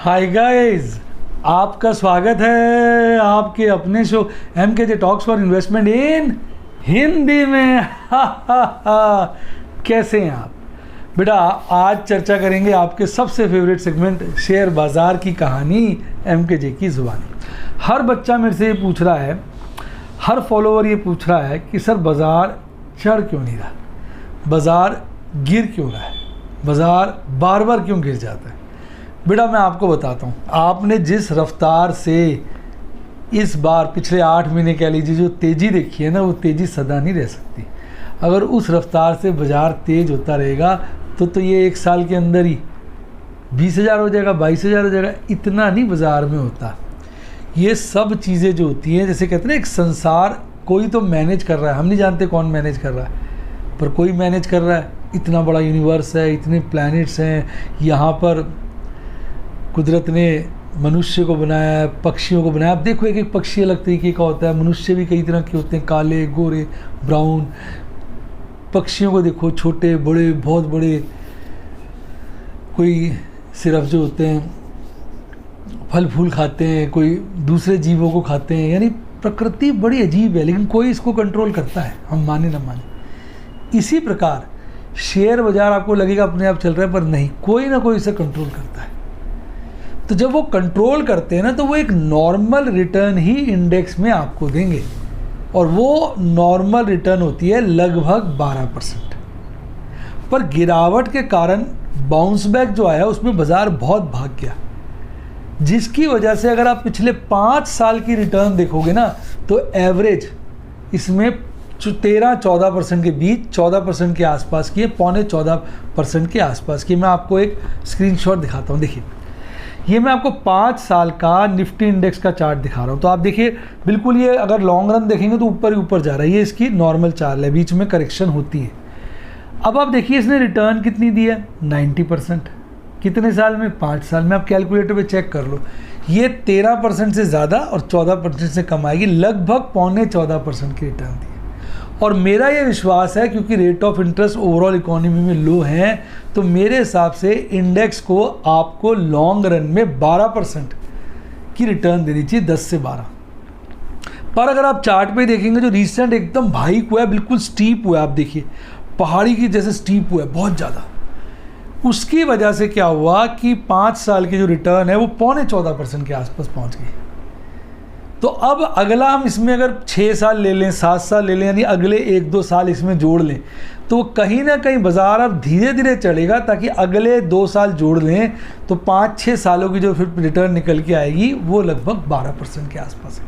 Hi guys, आपका स्वागत है आपके अपने show MKJ talks for investment इन हिंदी में। कैसे हैं आप बेटा? आज चर्चा करेंगे आपके सबसे फेवरेट सेगमेंट शेयर बाज़ार की कहानी MKJ की ज़ुबानी। हर बच्चा मेरे से ये पूछ रहा है, हर फॉलोवर ये पूछ रहा है कि सर बाज़ार चढ़ क्यों नहीं रहा, बाज़ार गिर क्यों रहा है, बाज़ार बार बार क्यों गिर जाता है। बेटा मैं आपको बताता हूँ, आपने जिस रफ्तार से इस बार पिछले 8 महीने कह लीजिए जो तेज़ी देखी है ना, वो तेज़ी सदा नहीं रह सकती। अगर उस रफ्तार से बाज़ार तेज़ होता रहेगा तो ये 1 साल के अंदर ही 20,000 हो जाएगा, 22,000 हो जाएगा। इतना नहीं बाज़ार में होता। ये सब चीज़ें जो होती हैं, जैसे कहते हैं ना, एक संसार कोई तो मैनेज कर रहा है, हम नहीं जानते कौन मैनेज कर रहा है, पर कोई मैनेज कर रहा है। इतना बड़ा यूनिवर्स है, इतने प्लैनेट्स हैं, यहाँ पर कुदरत ने मनुष्य को बनाया है, पक्षियों को बनाया। आप देखो एक एक पक्षी अलग तरीके का होता है, मनुष्य भी कई तरह के होते हैं, काले, गोरे, ब्राउन। पक्षियों को देखो, छोटे बड़े, बहुत बड़े, कोई सिर्फ जो होते हैं फल फूल खाते हैं, कोई दूसरे जीवों को खाते हैं। यानी प्रकृति बड़ी अजीब है, लेकिन कोई इसको कंट्रोल करता है, हम माने ना माने। इसी प्रकार शेयर बाज़ार आपको लगेगा अपने आप चल रहा है, पर नहीं, कोई ना कोई इसे कंट्रोल करता है। तो जब वो कंट्रोल करते हैं ना, तो वो एक नॉर्मल रिटर्न ही इंडेक्स में आपको देंगे, और वो नॉर्मल रिटर्न होती है लगभग 12%। पर गिरावट के कारण बाउंस बैक जो आया उसमें बाज़ार बहुत भाग गया, जिसकी वजह से अगर आप पिछले 5 साल की रिटर्न देखोगे ना, तो एवरेज इसमें 13-14% के बीच, 14% के आसपास की है, 13.25% के आसपास की। मैं आपको एक स्क्रीनशॉट दिखाता हूँ। देखिए, ये मैं आपको 5 साल का निफ्टी इंडेक्स का चार्ट दिखा रहा हूँ। तो आप देखिए, बिल्कुल ये अगर लॉन्ग रन देखेंगे तो ऊपर ही ऊपर जा रहा है। ये इसकी नॉर्मल चाल है, बीच में करेक्शन होती है। अब आप देखिए इसने रिटर्न कितनी दी है, 90%। कितने साल में? 5 साल में। आप कैलकुलेटर पे चेक कर लो, ये 13% से ज़्यादा और 14% से कम आएगी, लगभग 14.25% की रिटर्न दी है। और मेरा ये विश्वास है, क्योंकि rate of interest overall economy में लो है, तो मेरे हिसाब से इंडेक्स को आपको लॉन्ग रन में 12% की रिटर्न देनी चाहिए, 10 से 12। पर अगर आप चार्ट पे देखेंगे, जो रिसेंट एकदम हाइक हुआ है, बिल्कुल स्टीप हुआ है, आप देखिए पहाड़ी की जैसे स्टीप हुआ है बहुत ज़्यादा। उसकी वजह से क्या हुआ कि 5 साल की जो रिटर्न है वो 13.25% के आसपास पहुँच गई। तो अब अगला हम इसमें अगर 6 साल ले लें, 7 साल ले लें, यानी अगले 1-2 साल इसमें जोड़ लें, तो कहीं ना कहीं बाज़ार अब धीरे धीरे चढ़ेगा, ताकि अगले 2 साल जोड़ लें तो 5-6 सालों की जो फिर रिटर्न निकल के आएगी वो लगभग 12% के आसपास है।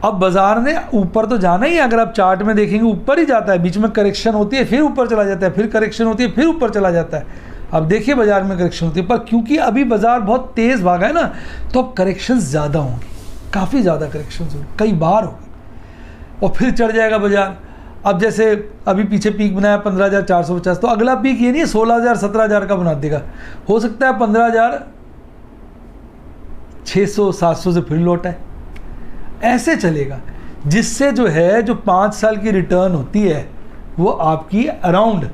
अब बाज़ार ने ऊपर तो जाना ही है, अगर आप चार्ट में देखेंगे ऊपर ही जाता है, बीच में करेक्शन होती है, फिर ऊपर चला जाता है, फिर करेक्शन होती है, फिर ऊपर चला जाता है। अब देखिए बाज़ार में करेक्शन होती है, पर क्योंकि अभी बाज़ार बहुत तेज़ भागा है ना, तो अब करेक्शन ज़्यादा होंगी, काफ़ी ज़्यादा करेक्शंस होंगी, कई बार होगी, और फिर चढ़ जाएगा बाज़ार। अब जैसे अभी पीछे पीक बनाया 15,450, तो अगला पीक ये नहीं है 16,000 17,000 का बना देगा, हो सकता है 15,600 700 से फिर लौटा है। ऐसे चलेगा, जिससे जो है जो 5 साल की रिटर्न होती है वो आपकी अराउंड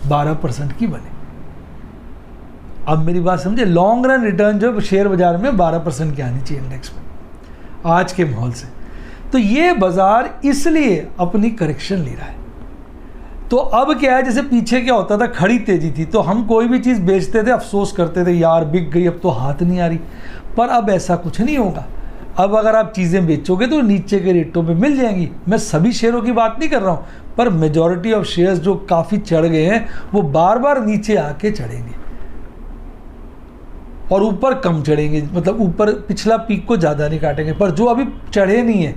12% की बने। अब मेरी बात समझे, लॉन्ग रन रिटर्न जो शेयर बाज़ार में 12% की आनी चाहिए इंडेक्स में आज के माहौल से। तो ये बाज़ार इसलिए अपनी करेक्शन ले रहा है। तो अब क्या है, जैसे पीछे क्या होता था, खड़ी तेज़ी थी, तो हम कोई भी चीज़ बेचते थे, अफसोस करते थे यार बिक गई, अब तो हाथ नहीं आ रही। पर अब ऐसा कुछ नहीं होगा। अब अगर आप चीज़ें बेचोगे तो नीचे के रेटों पे मिल जाएंगी। मैं सभी शेयरों की बात नहीं कर रहा हूँ, पर मेजॉरिटी ऑफ शेयर्स जो काफ़ी चढ़ गए हैं वो बार बार नीचे आके चढ़ेंगे, और ऊपर कम चढ़ेंगे, मतलब ऊपर पिछला पीक को ज़्यादा नहीं काटेंगे। पर जो अभी चढ़े नहीं है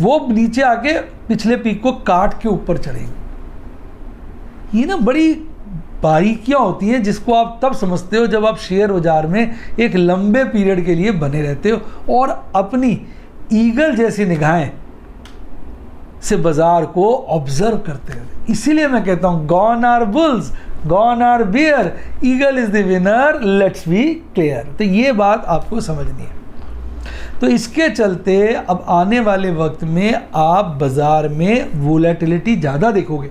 वो नीचे आके पिछले पीक को काट के ऊपर चढ़ेंगे। ये ना बड़ी बारीकियाँ होती हैं, जिसको आप तब समझते हो जब आप शेयर बाज़ार में एक लंबे पीरियड के लिए बने रहते हो, और अपनी ईगल जैसी निगाहें से बाज़ार को ऑब्जर्व करते हो। इसीलिए मैं कहता हूँ, gone are bulls, gone are bear, eagle is the winner, let's be clear. तो ये बात आपको समझनी है। तो इसके चलते अब आने वाले वक्त में आप बाज़ार में वोलेटिलिटी ज़्यादा देखोगे,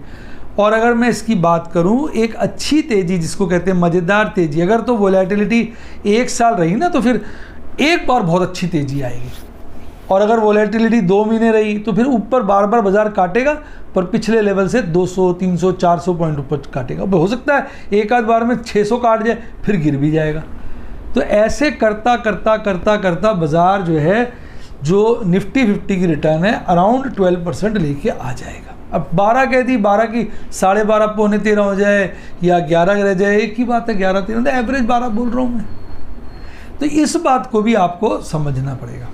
और अगर मैं इसकी बात करूं एक अच्छी तेज़ी जिसको कहते हैं मज़ेदार तेज़ी, अगर तो वोलेटिलिटी 1 साल रही ना तो फिर एक बार बहुत अच्छी तेज़ी आएगी, और अगर वोलेटिलिटी 2 महीने रही तो फिर ऊपर बार बार बाजार काटेगा, पर पिछले लेवल से 200 300 400 पॉइंट ऊपर काटेगा। हो सकता है एक आध बार में 600 काट जाए, फिर गिर भी जाएगा। तो ऐसे करता करता करता करता बाजार जो है, जो निफ्टी 50 की रिटर्न है अराउंड 12% लेके आ जाएगा। अब 12 कह दी, 12 की 12.5 पौने 13 हो जाए या 11 रह जाए, एक ही बात है, 11 13, तो एवरेज 12 बोल रहा हूँ मैं। तो इस बात को भी आपको समझना पड़ेगा।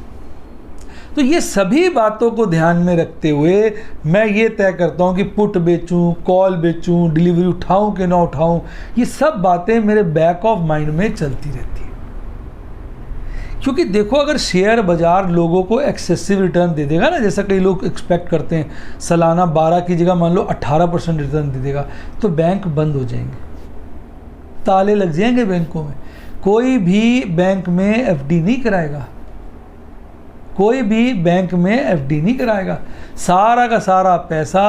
तो ये सभी बातों को ध्यान में रखते हुए मैं ये तय करता हूँ कि पुट बेचूं, कॉल बेचूं, डिलीवरी उठाऊं कि ना उठाऊं, ये सब बातें मेरे बैक ऑफ माइंड में चलती रहती है। क्योंकि देखो, अगर शेयर बाजार लोगों को एक्सेसिव रिटर्न दे देगा ना, जैसा कई लोग एक्सपेक्ट करते हैं, सालाना 12 की जगह मान लो 18% रिटर्न दे देगा, तो बैंक बंद हो जाएंगे, ताले लग जाएंगे बैंकों में। कोई भी बैंक में एफडी नहीं कराएगा, कोई भी बैंक में एफडी नहीं कराएगा, सारा का सारा पैसा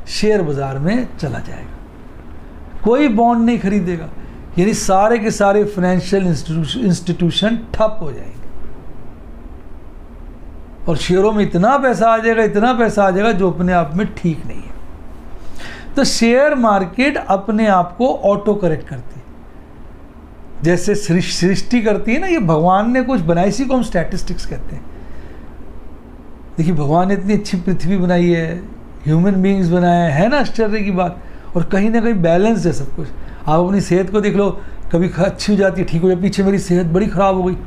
शेयर बाजार में चला जाएगा। कोई बॉन्ड नहीं खरीदेगा, यानी सारे के सारे फाइनेंशियल इंस्टीट्यूशन ठप हो जाएंगे, और शेयरों में इतना पैसा आ जाएगा, इतना पैसा आ जाएगा जो अपने आप में ठीक नहीं है। तो शेयर मार्केट अपने आप को ऑटो करेक्ट करती है, जैसे सृष्टि करती है ना, ये भगवान ने कुछ बनाई, इसी को हम स्टैटिस्टिक्स कहते हैं। देखिए, भगवान ने इतनी अच्छी पृथ्वी बनाई है, ह्यूमन बीइंग्स बनाए हैं ना, आश्चर्य की बात, और कहीं ना कहीं बैलेंस है सब कुछ। आप अपनी सेहत को देख लो, कभी अच्छी हो जाती है, ठीक हो जाती है। पीछे मेरी सेहत बड़ी ख़राब हो गई,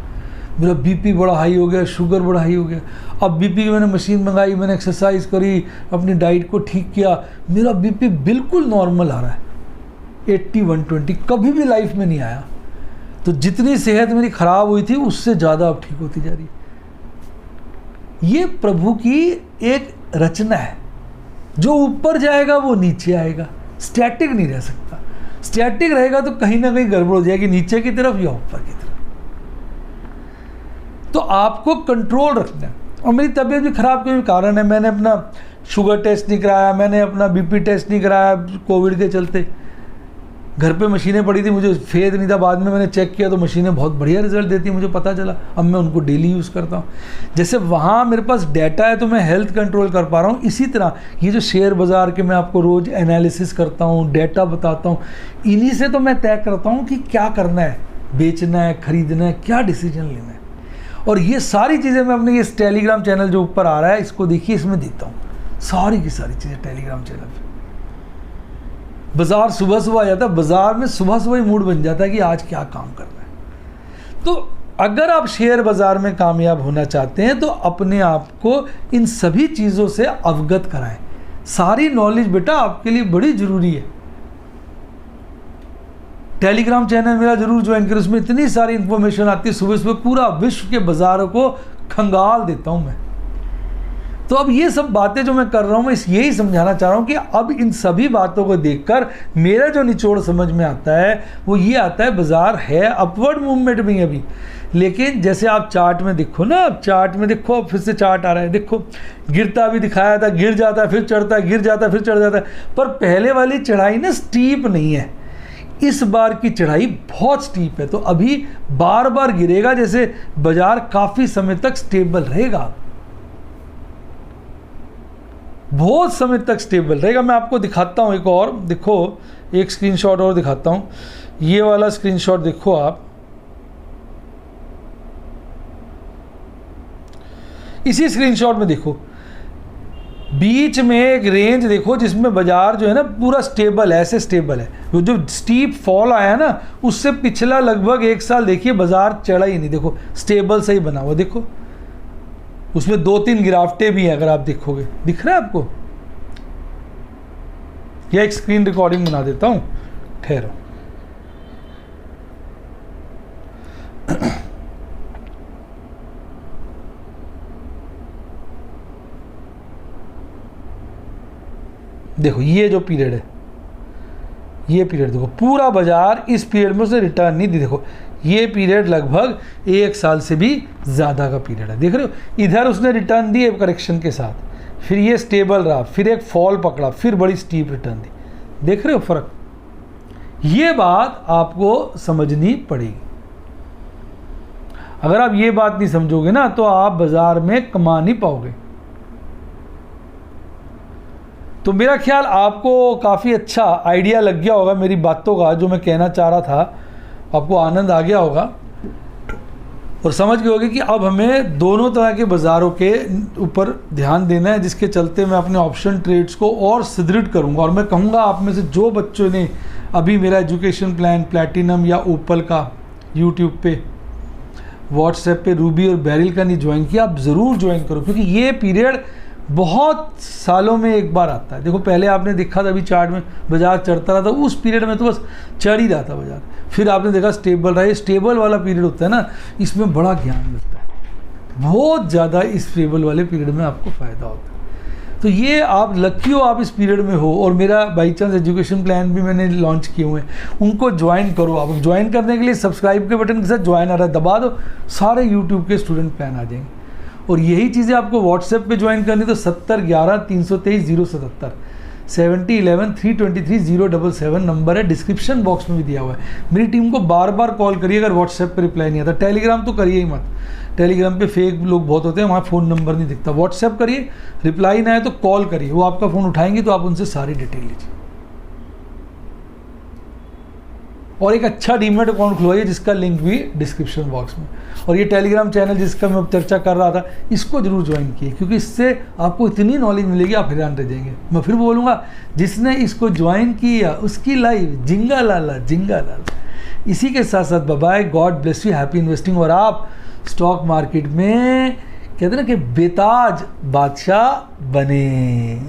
मेरा बीपी बड़ा हाई हो गया, शुगर बड़ा हाई हो गया। अब बीपी की मैंने मशीन मंगाई, मैंने एक्सरसाइज करी, अपनी डाइट को ठीक किया, मेरा बीपी बिल्कुल नॉर्मल आ रहा है, 80 120, कभी भी लाइफ में नहीं आया। तो जितनी सेहत मेरी ख़राब हुई थी उससे ज़्यादा अब ठीक होती जा रही है। ये प्रभु की एक रचना है, जो ऊपर जाएगा वो नीचे आएगा, स्टैटिक नहीं रह सकता। स्टैटिक रहेगा तो कहीं ना कहीं गड़बड़ हो जाएगी, नीचे की तरफ या ऊपर की तरफ। तो आपको कंट्रोल रखना है। और मेरी तबीयत भी ख़राब के कारण है, मैंने अपना शुगर टेस्ट नहीं कराया, मैंने अपना बीपी टेस्ट नहीं कराया कोविड के चलते। घर पे मशीनें पड़ी थी, मुझे फेद नहीं था, बाद में मैंने चेक किया तो मशीनें बहुत बढ़िया रिजल्ट देती हैं, मुझे पता चला। अब मैं उनको डेली यूज़ करता हूँ। जैसे वहाँ मेरे पास डाटा है तो मैं हेल्थ कंट्रोल कर पा रहा हूँ, इसी तरह ये जो शेयर बाज़ार के मैं आपको रोज़ एनालिसिस करता हूँ, डाटा बताता हूँ, इन्हीं से तो मैं तय करता हूँ कि क्या करना है, बेचना है, खरीदना है, क्या डिसीजन लेना है। और ये सारी चीज़ें मैं अपने इस टेलीग्राम चैनल जो ऊपर आ रहा है, इसको देखिए, इसमें देता हूँ सारी की सारी चीज़ें टेलीग्राम चैनल पर। बाजार सुबह सुबह आ जाता है, बाजार में सुबह सुबह ही मूड बन जाता है कि आज क्या काम करना है। तो अगर आप शेयर बाजार में कामयाब होना चाहते हैं तो अपने आप को इन सभी चीज़ों से अवगत कराएं। सारी नॉलेज बेटा आपके लिए बड़ी ज़रूरी है। टेलीग्राम चैनल मेरा जरूर ज्वाइन करें, उसमें इतनी सारी इंफॉर्मेशन आती है, सुबह सुबह पूरा विश्व के बाजारों को खंगाल देता हूँ मैं। तो अब ये सब बातें जो मैं कर रहा हूँ, मैं यही समझाना चाह रहा हूँ कि अब इन सभी बातों को देखकर मेरा जो निचोड़ समझ में आता है वो ये आता है, बाजार है अपवर्ड मूवमेंट में अभी, लेकिन जैसे आप चार्ट में देखो ना, अब चार्ट में देखो, फिर से चार्ट आ रहा है, देखो गिरता भी दिखाया था, गिर जाता है फिर चढ़ता है, गिर जाता है फिर चढ़ जाता है, पर पहले वाली चढ़ाई ना स्टीप नहीं है, इस बार की चढ़ाई बहुत स्टीप है। तो अभी बार बार गिरेगा, जैसे बाजार काफ़ी समय तक स्टेबल रहेगा, बहुत समय तक स्टेबल रहेगा। मैं आपको दिखाता हूँ एक और, देखो एक स्क्रीनशॉट और दिखाता हूँ, ये वाला स्क्रीनशॉट देखो आप, इसी स्क्रीनशॉट में देखो बीच में एक रेंज देखो जिसमें बाजार जो है ना पूरा स्टेबल है, ऐसे स्टेबल है। जो स्टीप फॉल आया है ना, उससे पिछला लगभग 1 साल देखिए बाजार चढ़ा ही नहीं, देखो स्टेबल से ही बना हुआ, देखो उसमें 2-3 गिरावटें भी हैं, अगर आप देखोगे, दिख रहा है आपको? यह एक स्क्रीन रिकॉर्डिंग बना देता हूं, ठहरो। देखो ये जो पीरियड है, ये पीरियड देखो, पूरा बाजार इस पीरियड में उसे रिटर्न नहीं दी। देखो ये पीरियड लगभग 1 साल से भी ज़्यादा का पीरियड है, देख रहे हो? इधर उसने रिटर्न दी करेक्शन के साथ, फिर ये स्टेबल रहा, फिर एक फॉल पकड़ा, फिर बड़ी स्टीप रिटर्न दी, देख रहे हो फ़र्क? ये बात आपको समझनी पड़ेगी। अगर आप ये बात नहीं समझोगे ना तो आप बाजार में कमा नहीं पाओगे। तो मेरा ख्याल आपको काफ़ी अच्छा आइडिया लग गया होगा मेरी बातों का, जो मैं कहना चाह रहा था। आपको आनंद आ गया होगा और समझ गए होगे कि अब हमें दोनों तरह के बाज़ारों के ऊपर ध्यान देना है, जिसके चलते मैं अपने ऑप्शन ट्रेड्स को और सुदृढ़ करूंगा। और मैं कहूँगा आप में से जो बच्चों ने अभी मेरा एजुकेशन प्लान प्लैटिनम या ओपल का यूट्यूब पे, व्हाट्सएप पे रूबी और बैरिल का नहीं ज्वाइन किया, आप ज़रूर ज्वाइन करो, क्योंकि ये पीरियड बहुत सालों में एक बार आता है। देखो पहले आपने देखा था अभी चार्ट में बाजार चढ़ता रहा था, उस पीरियड में तो बस चढ़ ही रहा था बाजार। फिर आपने देखा स्टेबल रहा। ये स्टेबल वाला पीरियड होता है ना, इसमें बड़ा ज्ञान मिलता है, बहुत ज़्यादा इस स्टेबल वाले पीरियड में आपको फ़ायदा होता है। तो ये आप लकी हो, आप इस पीरियड में हो। और मेरा बाई चांस एजुकेशन प्लान भी मैंने लॉन्च किए हुए हैं, उनको ज्वाइन करो। आप ज्वाइन करने के लिए सब्सक्राइब के बटन के साथ ज्वाइन आ रहा है, दबा दो, सारे यूट्यूब के स्टूडेंट प्लान आ जाएंगे। और यही चीज़ें आपको व्हाट्सएप पे ज्वाइन करनी तो 7011-323-077 7011-323-077 नंबर है, डिस्क्रिप्शन बॉक्स में भी दिया हुआ है। मेरी टीम को बार बार कॉल करिए अगर व्हाट्सएप पे रिप्लाई नहीं आता। टेलीग्राम तो करिए ही मत, टेलीग्राम पे फेक लोग बहुत होते हैं, वहाँ फ़ोन नंबर नहीं दिखता। व्हाट्सएप करिए, रिप्लाई ना आए तो कॉल करिए, वो आपका फ़ोन उठाएंगे तो आप उनसे सारी डिटेल लीजिए। और एक अच्छा डीमैट अकाउंट खुलवाइए जिसका लिंक भी डिस्क्रिप्शन बॉक्स में। और ये टेलीग्राम चैनल जिसका मैं चर्चा कर रहा था, इसको जरूर ज्वाइन किए, क्योंकि इससे आपको इतनी नॉलेज मिलेगी आप हैरान रह जाएंगे। मैं फिर बोलूँगा, जिसने इसको ज्वाइन किया उसकी लाइफ जिंगा लाला जिंगा लाला। इसी के साथ साथ bye, god bless you, happy investing. और आप स्टॉक मार्केट में कहते हैं ना कि बेताज बादशाह बने।